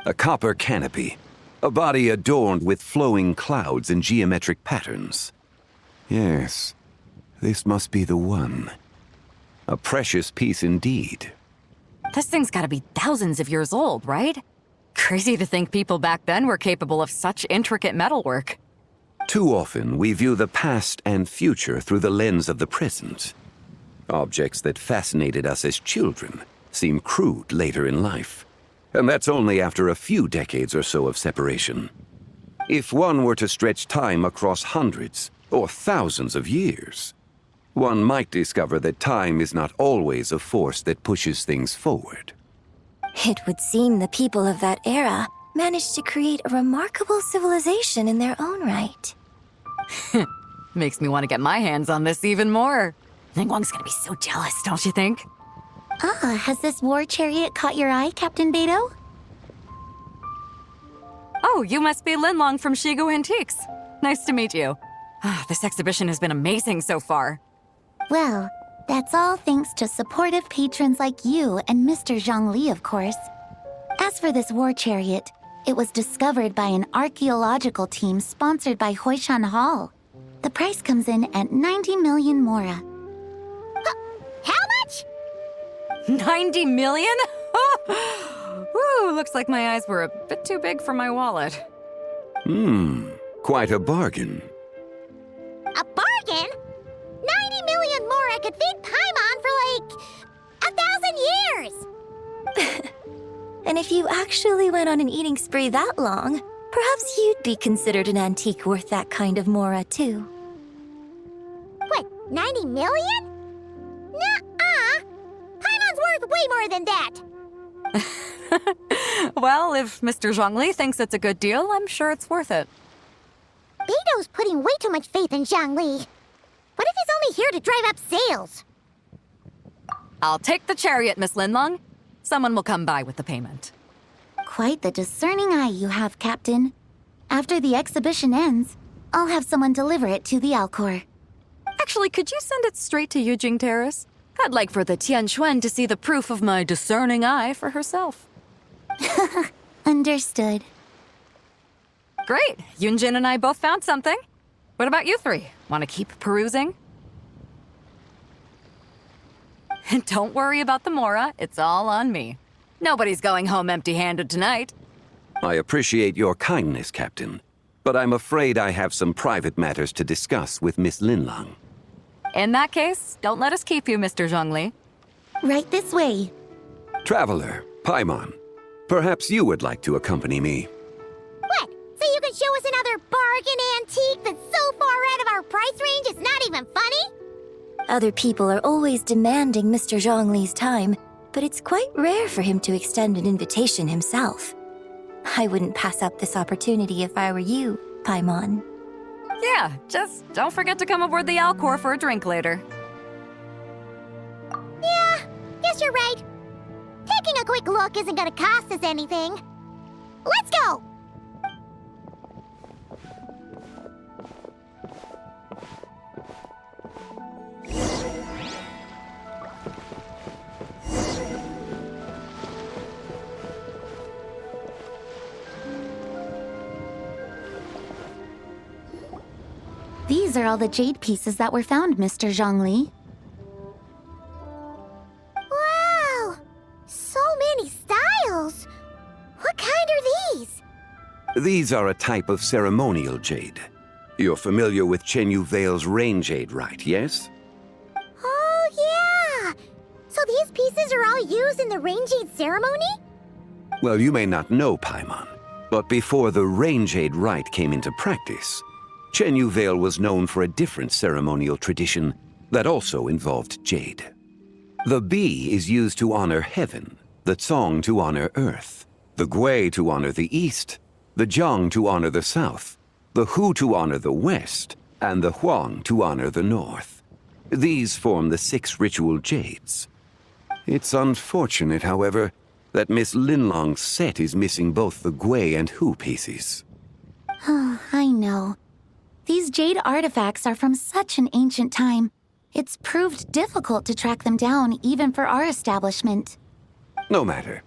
A copper canopy, a body adorned with flowing clouds and geometric patterns. Yes, this must be the one. A precious piece indeed. This thing's gotta be thousands of years old, right? Crazy to think people back then were capable of such intricate metalwork. Too often, we view the past and future through the lens of the present. Objects that fascinated us as children seem crude later in life. And that's only after a few decades or so of separation. If one were to stretch time across hundreds or thousands of years, one might discover that time is not always a force that pushes things forward. It would seem the people of that era managed to create a remarkable civilization in their own right. Makes me want to get my hands on this even more. Ningguang's gonna be so jealous, don't you think? Ah, has this war chariot caught your eye, Captain Beidou? Oh, you must be Linlong from Shigu Antiques. Nice to meet you. This exhibition has been amazing so far. Well, that's all thanks to supportive patrons like you and Mr. Zhongli, of course. As for this war chariot, it was discovered by an archaeological team sponsored by Huishan Hall. The price comes in at 90 million mora. How much? 90 million? Woo, looks like my eyes were a bit too big for my wallet. Quite a bargain. A bargain? 90 million mora could feed Paimon for like 1,000 years! And if you actually went on an eating spree that long, perhaps you'd be considered an antique worth that kind of mora, too. What, 90 million? Nuh-uh! Paimon's worth way more than that! Well, if Mr. Zhongli thinks it's a good deal, I'm sure it's worth it. Beidou's putting way too much faith in Zhongli. What if he's only here to drive up sales? I'll take the chariot, Miss Linlong. Someone will come by with the payment. Quite the discerning eye you have, Captain. After the exhibition ends, I'll have someone deliver it to the Alcor. Actually, could you send it straight to Yujing Terrace? I'd like for the Tianquan to see the proof of my discerning eye for herself. Understood. Great! Yunjin and I both found something. What about you three? Want to keep perusing? And don't worry about the mora, it's all on me. Nobody's going home empty-handed tonight. I appreciate your kindness, Captain, but I'm afraid I have some private matters to discuss with Miss Linlong. In that case, don't let us keep you, Mr. Zhongli. Right this way. Traveler, Paimon, perhaps you would like to accompany me. What? So you can show us another bargain antique that's so far out of our price range it's not even funny? Other people are always demanding Mr. Zhongli's time, but it's quite rare for him to extend an invitation himself. I wouldn't pass up this opportunity if I were you, Paimon. Yeah, just don't forget to come aboard the Alcor for a drink later. Yeah, guess you're right. Taking a quick look isn't gonna cost us anything. Let's go! These are all the jade pieces that were found, Mr. Zhongli. Wow! So many styles! What kind are these? These are a type of ceremonial jade. You're familiar with Chenyu Vale's rain jade rite, yes? Oh, yeah! So these pieces are all used in the rain jade ceremony? Well, you may not know, Paimon, but before the rain jade rite came into practice, Chenyu Vale was known for a different ceremonial tradition that also involved jade. The Bi is used to honor heaven, the Cong to honor earth, the Gui to honor the east, the Jiang to honor the south, the Hu to honor the west, and the Huang to honor the north. These form the 6 ritual jades. It's unfortunate, however, that Miss Linlong's set is missing both the Gui and Hu pieces. Oh, I know. These jade artifacts are from such an ancient time. It's proved difficult to track them down, even for our establishment. No matter.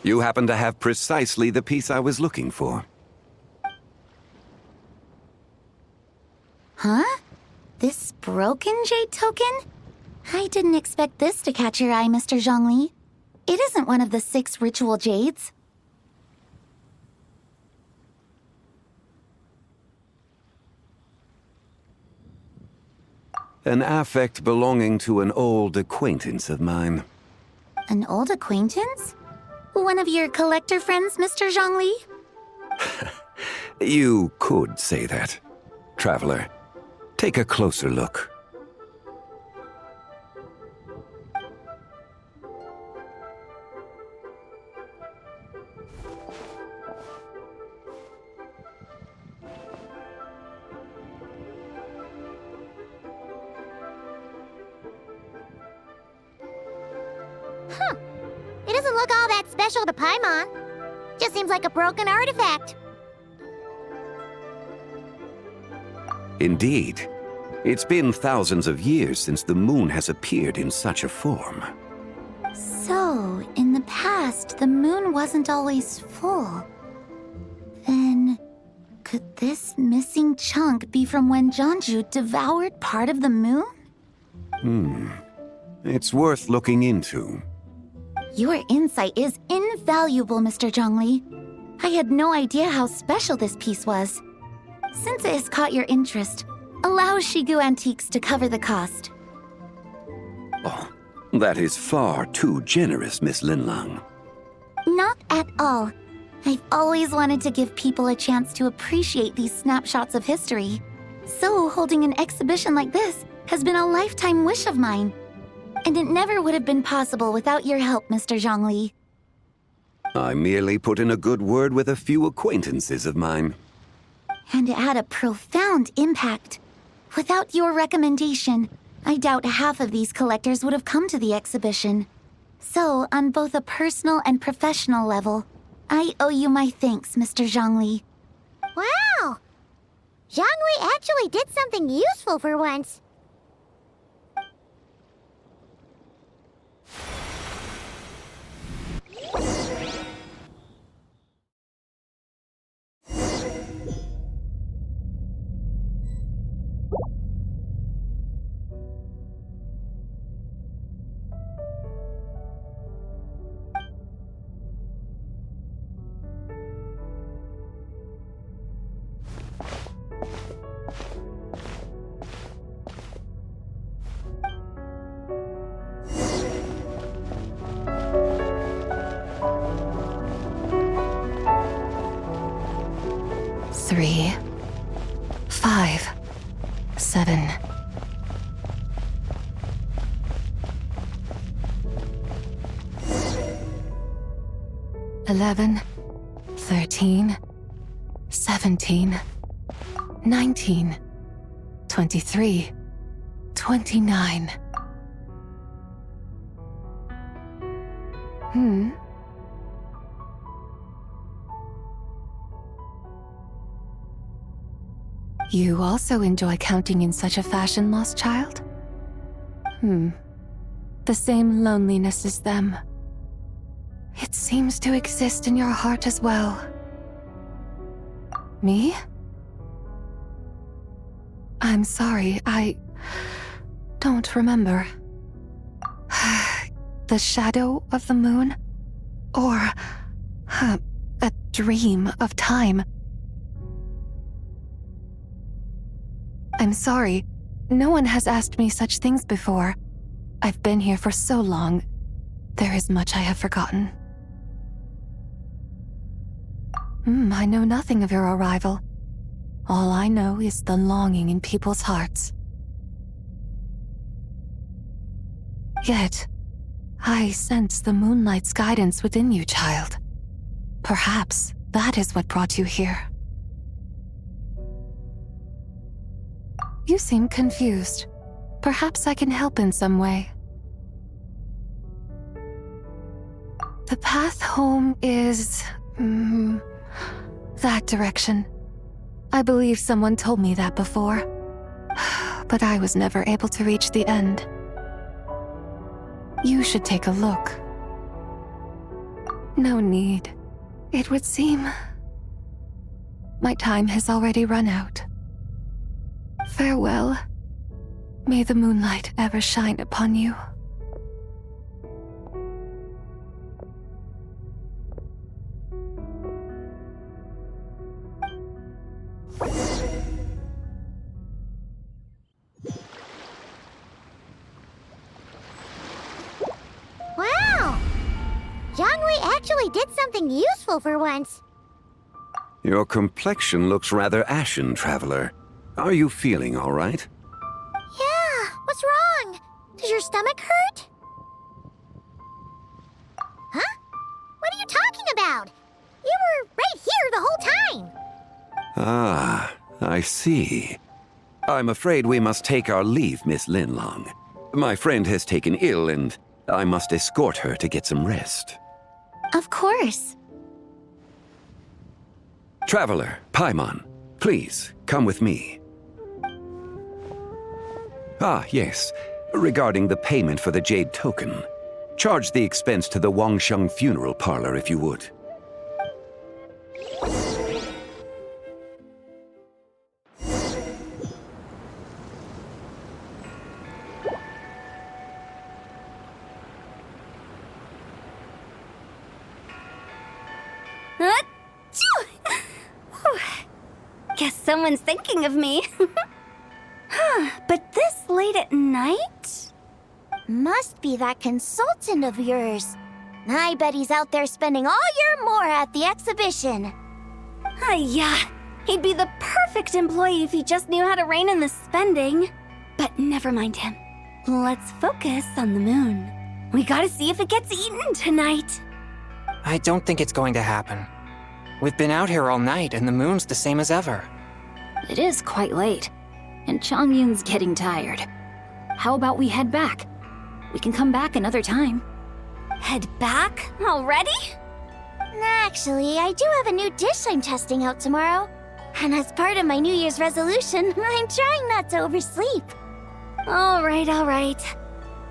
You happen to have precisely the piece I was looking for. Huh? This broken jade token? I didn't expect this to catch your eye, Mr. Zhongli. It isn't one of the 6 ritual jades. An affect belonging to an old acquaintance of mine. An old acquaintance? One of your collector friends, Mr. Zhongli? You could say that. Traveler, take a closer look. It doesn't look all that special to Paimon. Just seems like a broken artifact. Indeed. It's been thousands of years since the moon has appeared in such a form. So, in the past, the moon wasn't always full. Then, could this missing chunk be from when Jeonju devoured part of the moon? It's worth looking into. Your insight is invaluable, Mr. Zhongli. I had no idea how special this piece was. Since it has caught your interest, allow Shigu Antiques to cover the cost. Oh, that is far too generous, Miss Linlang. Not at all. I've always wanted to give people a chance to appreciate these snapshots of history. So holding an exhibition like this has been a lifetime wish of mine. And it never would have been possible without your help, Mr. Zhongli. I merely put in a good word with a few acquaintances of mine. And it had a profound impact. Without your recommendation, I doubt half of these collectors would have come to the exhibition. So, on both a personal and professional level, I owe you my thanks, Mr. Zhongli. Wow! Zhongli actually did something useful for once. Three, 5, 7. $11, 13, 17, 19, 23, 29. You also enjoy counting in such a fashion, lost child? The same loneliness as them. It seems to exist in your heart as well. Me? I'm sorry, I don't remember. The shadow of the moon? Or a dream of time? I'm sorry. No one has asked me such things before. I've been here for so long. There is much I have forgotten. I know nothing of your arrival. All I know is the longing in people's hearts. Yet, I sense the moonlight's guidance within you, child. Perhaps that is what brought you here. You seem confused. Perhaps I can help in some way. The path home is... that direction. I believe someone told me that before. But I was never able to reach the end. You should take a look. No need. It would seem... my time has already run out. Farewell. May the moonlight ever shine upon you. actually did something useful for once. Your complexion looks rather ashen, Traveler. Are you feeling all right? Yeah, what's wrong? Does your stomach hurt? Huh? What are you talking about? You were right here the whole time. Ah, I see. I'm afraid we must take our leave, Miss Linlong. My friend has taken ill and I must escort her to get some rest. Of course. Traveler, Paimon, please, come with me. Ah, yes. Regarding the payment for the Jade Token. Charge the expense to the Wangsheng Funeral Parlor if you would. Guess someone's thinking of me. But this late at night? Must be that consultant of yours. I bet he's out there spending all year more at the exhibition. Yeah, he'd be the perfect employee if he just knew how to rein in the spending. But never mind him. Let's focus on the moon. We gotta see if it gets eaten tonight. I don't think it's going to happen. We've been out here all night, and the moon's the same as ever. It is quite late, and Chongyun's getting tired. How about we head back? We can come back another time. Head back? Already? Actually, I do have a new dish I'm testing out tomorrow. And as part of my New Year's resolution, I'm trying not to oversleep. All right.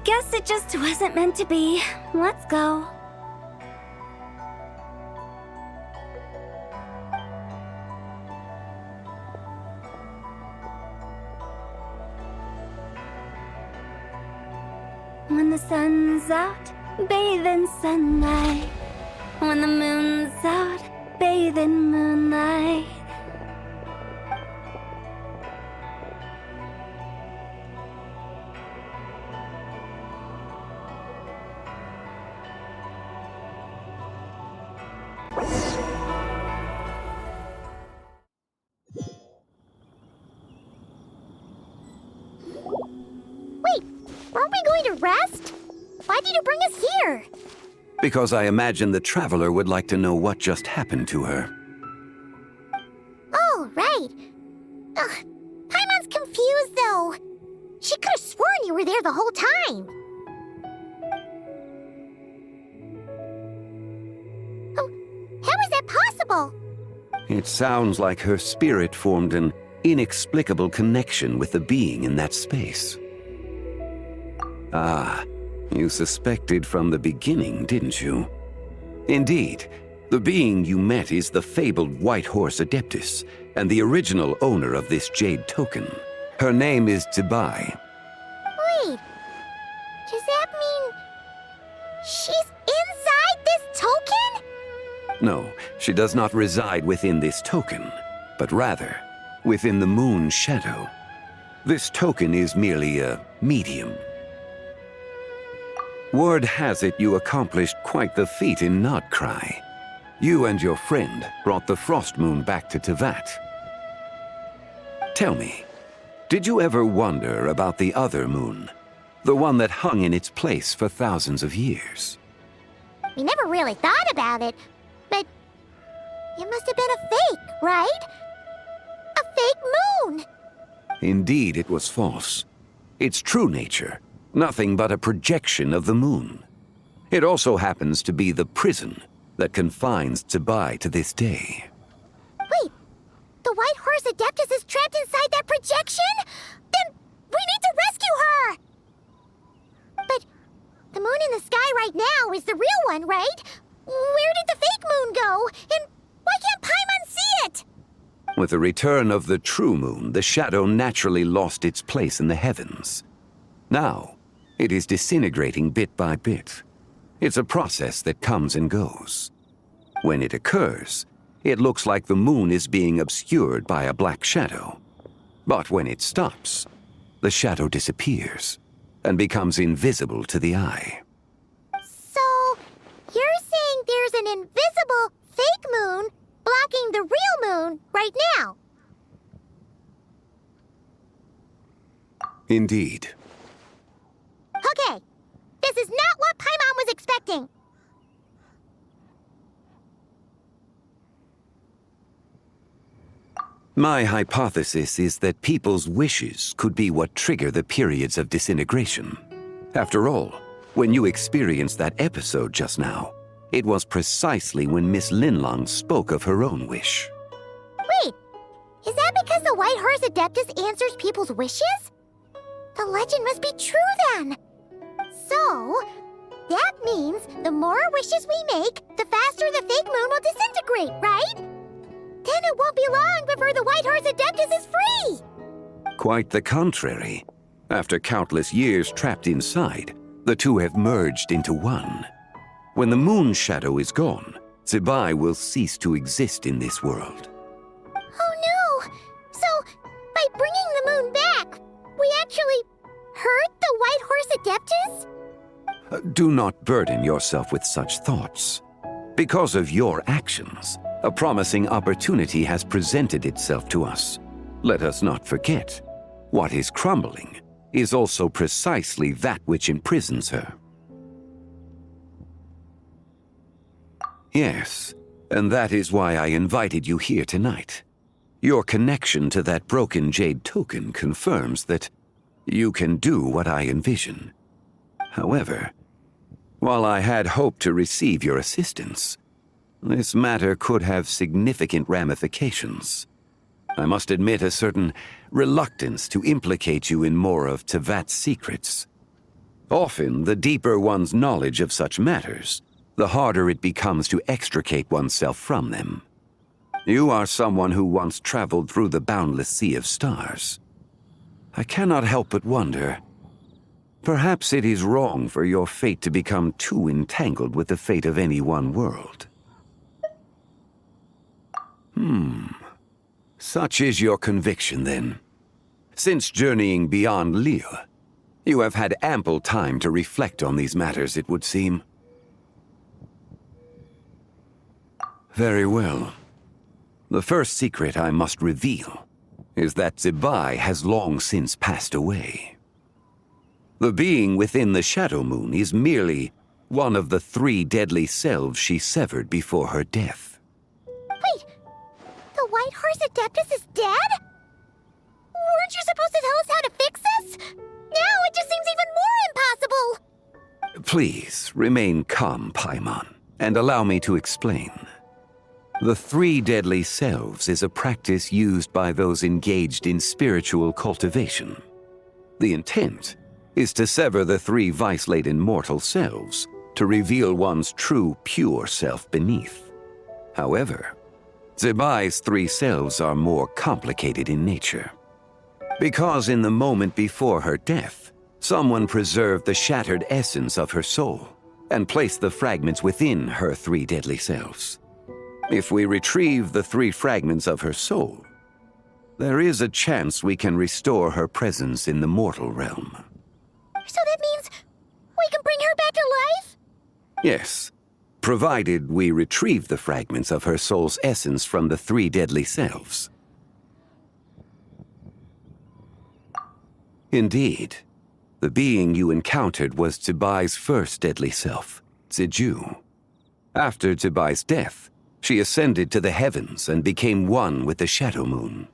Guess it just wasn't meant to be. Let's go. When the sun's out, bathe in sunlight. When the moon's out, bathe in moonlight. Wait, weren't we going to rest? Why did you bring us here? Because I imagine the Traveler would like to know what just happened to her. Oh, right. Ugh, Paimon's confused, though. She could have sworn you were there the whole time. Oh, how is that possible? It sounds like her spirit formed an inexplicable connection with the being in that space. Ah, you suspected from the beginning, didn't you? Indeed, the being you met is the fabled White Horse Adeptus, and the original owner of this Jade Token. Her name is Zibai. Wait, does that mean she's inside this token? No, she does not reside within this token, but rather within the moon's shadow. This token is merely a medium. Word has it you accomplished quite the feat in Nodcry. You and your friend brought the Frost Moon back to Tevat. Tell me, did you ever wonder about the other moon? The one that hung in its place for thousands of years? We never really thought about it, but it must have been a fake, right? A fake moon! Indeed, it was false. Its true nature, nothing but a projection of the moon. It also happens to be the prison that confines Zibai to this day. Wait, the White Horse Adeptus is trapped inside that projection? Then we need to rescue her! But the moon in the sky right now is the real one, right? Where did the fake moon go? And why can't Paimon see it? With the return of the true moon, the shadow naturally lost its place in the heavens. Now, it is disintegrating bit by bit. It's a process that comes and goes. When it occurs, it looks like the moon is being obscured by a black shadow. But when it stops, the shadow disappears and becomes invisible to the eye. So, you're saying there's an right now. Indeed. Okay, this is not what Paimon was expecting. My hypothesis is that people's wishes could be what trigger the periods of disintegration. After all, when you experienced that episode just now, it was precisely when Miss Linlong spoke of her own wish. Wait, is that because the White Horse Adeptus answers people's wishes? The legend must be true then. So, that means the more wishes we make, the faster the fake moon will disintegrate, right? Then it won't be long before the White Horse Adeptus is free! Quite the contrary. After countless years trapped inside, the two have merged into one. When the moon shadow is gone, Zibai will cease to exist in this world. Oh no! So, by bringing the moon back, we actually hurt the White Horse Adeptus? Do not burden yourself with such thoughts. Because of your actions, a promising opportunity has presented itself to us. Let us not forget, what is crumbling is also precisely that which imprisons her. Yes, and that is why I invited you here tonight. Your connection to that broken jade token confirms that you can do what I envision. However, while I had hoped to receive your assistance, this matter could have significant ramifications. I must admit a certain reluctance to implicate you in more of Tevat's secrets. Often, the deeper one's knowledge of such matters, the harder it becomes to extricate oneself from them. You are someone who once traveled through the boundless sea of stars. I cannot help but wonder, perhaps it is wrong for your fate to become too entangled with the fate of any one world. Such is your conviction, then. Since journeying beyond Lille, you have had ample time to reflect on these matters, it would seem. Very well. The first secret I must reveal is that Zibai has long since passed away. The being within the Shadow Moon is merely one of the 3 deadly selves she severed before her death. Wait, the White Horse Adeptus is dead? Weren't you supposed to tell us how to fix this? Now it just seems even more impossible! Please, remain calm, Paimon, and allow me to explain. The 3 deadly selves is a practice used by those engaged in spiritual cultivation. The intent is to sever the 3 vice-laden mortal selves to reveal one's true, pure self beneath. However, Zibai's 3 selves are more complicated in nature. Because in the moment before her death, someone preserved the shattered essence of her soul and placed the fragments within her 3 deadly selves. If we retrieve the 3 fragments of her soul, there is a chance we can restore her presence in the mortal realm. So that means we can bring her back to life? Yes, provided we retrieve the fragments of her soul's essence from the 3 deadly selves. Indeed, the being you encountered was Zibai's first deadly self, Ziju. After Zibai's death, she ascended to the heavens and became one with the Shadow Moon.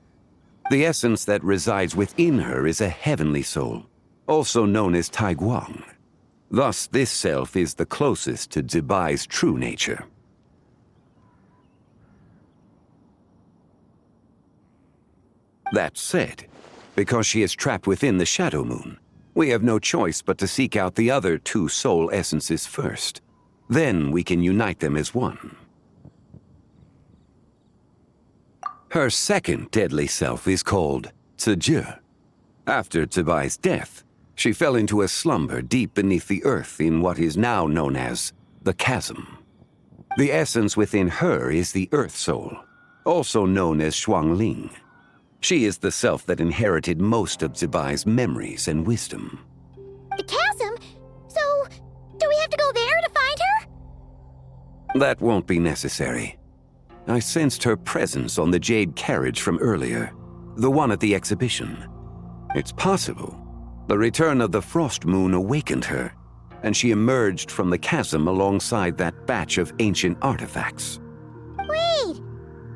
The essence that resides within her is a heavenly soul, also known as Taiguang. Thus, this self is the closest to Zibai's true nature. That said, because she is trapped within the Shadow Moon, we have no choice but to seek out the other 2 soul essences first. Then we can unite them as one. Her second deadly self is called Ziju. After Zibai's death, she fell into a slumber deep beneath the earth in what is now known as the Chasm. The essence within her is the Earth Soul, also known as Shuangling. She is the self that inherited most of Zibai's memories and wisdom. The chasm? So, do we have to go there to find her? That won't be necessary. I sensed her presence on the jade carriage from earlier, the one at the exhibition. It's possible the return of the frost moon awakened her, and she emerged from the chasm alongside that batch of ancient artifacts. Wait!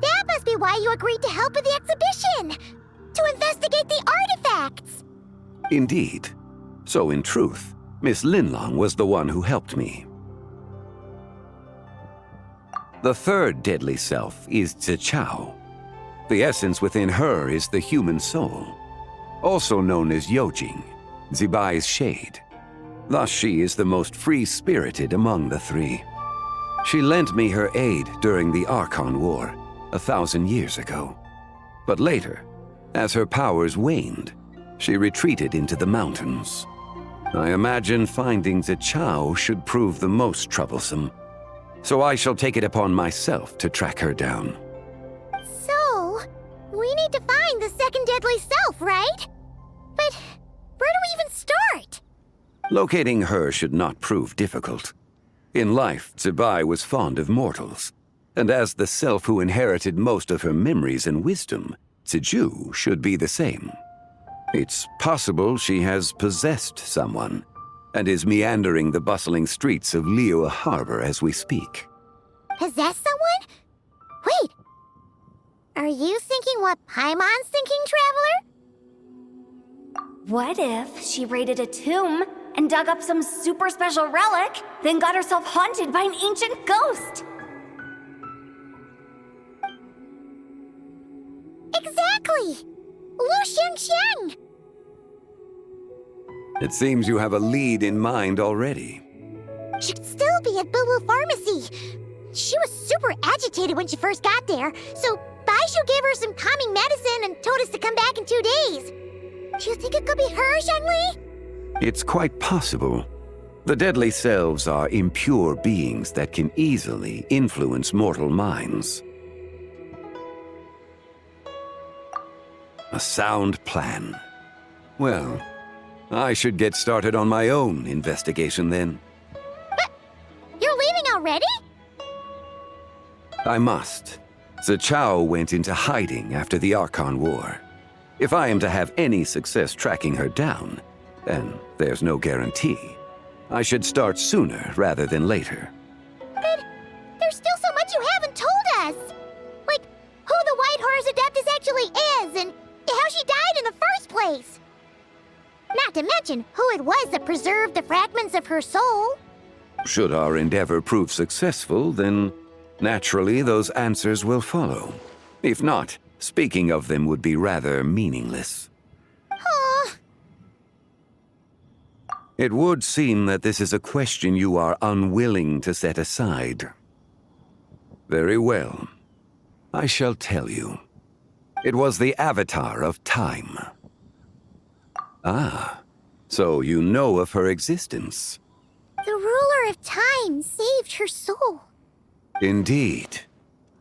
That must be why you agreed to help with the exhibition! To investigate the artifacts! Indeed. So in truth, Miss Linlong was the one who helped me. The third deadly self is Zichao. The essence within her is the human soul, also known as Yojing, Zibai's shade. Thus she is the most free-spirited among the three. She lent me her aid during the Archon War 1,000 years ago. But later, as her powers waned, she retreated into the mountains. I imagine finding Zichao should prove the most troublesome, so I shall take it upon myself to track her down. So, we need to find the second deadly self, right? But where do we even start? Locating her should not prove difficult. In life, Zibai was fond of mortals, and as the self who inherited most of her memories and wisdom, Ziju should be the same. It's possible she has possessed someone, and is meandering the bustling streets of Liyue Harbor as we speak. Possess someone? Wait! Are you thinking what Paimon's thinking, Traveler? What if she raided a tomb and dug up some super special relic, then got herself haunted by an ancient ghost? Exactly! Lu Xiangxiang! It seems you have a lead in mind already. She'd still be at Boo Boo Pharmacy. She was super agitated when she first got there, so Baishu gave her some calming medicine and told us to come back in 2 days. Do you think it could be her, Zhengli? It's quite possible. The deadly selves are impure beings that can easily influence mortal minds. A sound plan. Well, I should get started on my own investigation then. But you're leaving already? I must. Zichao went into hiding after the Archon War. If I am to have any success tracking her down, and there's no guarantee, I should start sooner rather than later. But there's still so much you haven't told us! Like, who the White Horse Adeptus actually is, and how she died in the first place! Not to mention who it was that preserved the fragments of her soul. Should our endeavor prove successful, then naturally those answers will follow. If not, speaking of them would be rather meaningless. Aw. It would seem that this is a question you are unwilling to set aside. Very well. I shall tell you. It was the Avatar of Time. Ah, so you know of her existence. The ruler of time saved her soul. Indeed.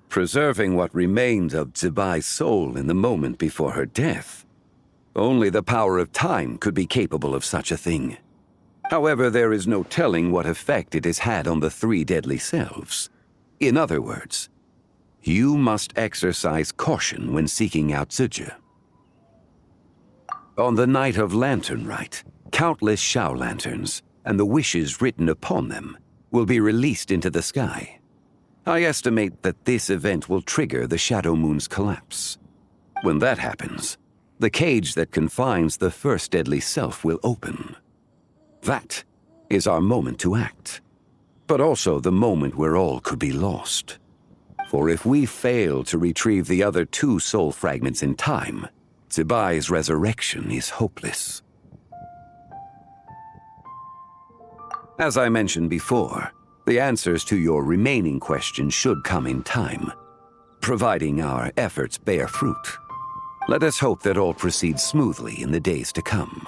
Preserving what remained of Zibai's soul in the moment before her death. Only the power of time could be capable of such a thing. However, there is no telling what effect it has had on the three deadly selves. In other words, you must exercise caution when seeking out Ziju. On the night of Lantern Rite, countless Shao lanterns, and the wishes written upon them, will be released into the sky. I estimate that this event will trigger the Shadow Moon's collapse. When that happens, the cage that confines the first deadly self will open. That is our moment to act, but also the moment where all could be lost. For if we fail to retrieve the other two soul fragments in time, Zibai's resurrection is hopeless. As I mentioned before, the answers to your remaining questions should come in time, providing our efforts bear fruit. Let us hope that all proceeds smoothly in the days to come.